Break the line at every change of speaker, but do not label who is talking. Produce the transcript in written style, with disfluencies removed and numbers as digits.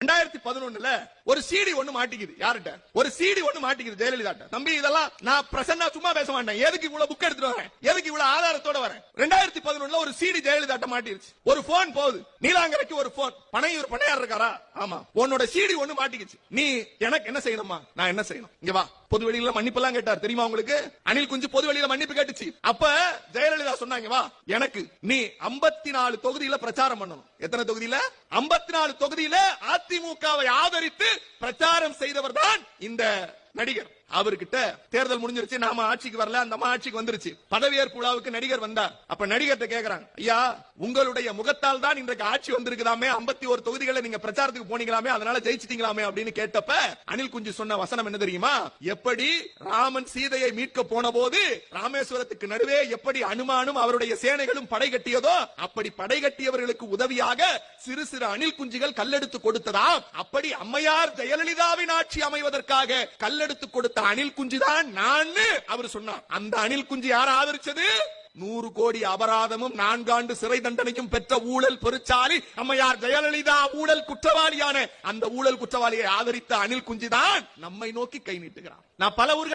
2011 ஒரு சிடி ஒண்ணு மாட்டிக்குது. யார்கிட்ட? ஒரு சிடி ஒண்ணு மாட்டிக்குது ஜெயலலிதா. தம்பி இதெல்லாம் நான் பிரசன்னா சும்மா பேச மாட்டேன். எதுக்கு இவ்வளவு புக் எடுத்துட்டு வரேன்? எதுக்கு இவ்வளவு ஆதாரத்தோட வரேன்? 2011 ஒரு சிடி ஜெயலலிதா மாட்டிருச்சு. ஒரு போன் போகுது. நீலாங்கரைக்கு ஒரு போன். பனையூர் பண்ணையார் இருக்காரா? ஆமா. உன்னோட சிடி ஒண்ணு மாட்டிக்கிச்சு. நீ எனக்கு என்ன செய்யணுமா? நான் என்ன செய்யணும்? இங்க வா. பொது வெளியில மன்னிப்பு எல்லாம் கேட்டார் தெரியுமா உங்களுக்கு? அனில் குஞ்சு பொது வெளியில மன்னிப்பு கேட்டுச்சு. அப்ப ஜெயலலிதா சொன்னாங்க, வா எனக்கு நீ 54 தொகுதியில பிரச்சாரம் பண்ணணும். எத்தனை தொகுதியில? 54 தொகுதியில அதிமுகவை ஆதரித்து பிரச்சாரம் செய்தவர் தான் இந்த நடிகர். அவர்கிட்ட தேர்தல் முடிஞ்சிருச்சு, நாம ஆட்சிக்கு வரல, அந்த ஆட்சிக்கு வந்துருச்சு. பதவியேற்பு விழாவுக்கு நடிகர் வந்தார். அப்ப நடிகர்கிட்ட கேக்குறாங்க, ஐயா உங்களுடைய முகத்தால் தான் இன்றைக்கு ஆட்சி வந்திருக்குதாமே, 51 தொகுதிகளை நீங்க பிரச்சாரத்துக்கு போனீங்களாமே, அதனால ஜெயிச்சிட்டீங்களாமே அப்படின்னு கேட்டப்ப அனில் குஞ்சு சொன்ன வசனம் என்ன தெரியுமா? எப்படி ராமன் சீதையை மீட்க போன போது ராமேஸ்வரத்துக்கு நடுவே எப்படி அனுமானும் அவருடைய சேனைகளும் படை கட்டியதோ, அப்படி படை கட்டியவர்களுக்கு உதவியாக சிறு சிறு அணில் குஞ்சுகள் கல்லெடுத்து கொடுத்ததா, அப்படி அம்மையார் ஜெயலலிதாவின் ஆட்சி அமைவதற்காக கல்லெடுத்து கொடுத்த அணில் குஞ்சுதான் நான் அவர் சொன்னார். அந்த அணில் குஞ்சு யார் ஆதரிச்சது? 100 கோடி அபராதமும் 4 ஆண்டு சிறை தண்டனையும் பெற்ற ஊழல் பெருச்சாலி அம்மையார் ஜெயலலிதா ஊழல் குற்றவாளியான அந்த ஊழல் குற்றவாளியை ஆதரித்த அணில் குஞ்சுதான் நம்மை நோக்கி கை நீட்டுகிறார். நான் பல ஊர்கள்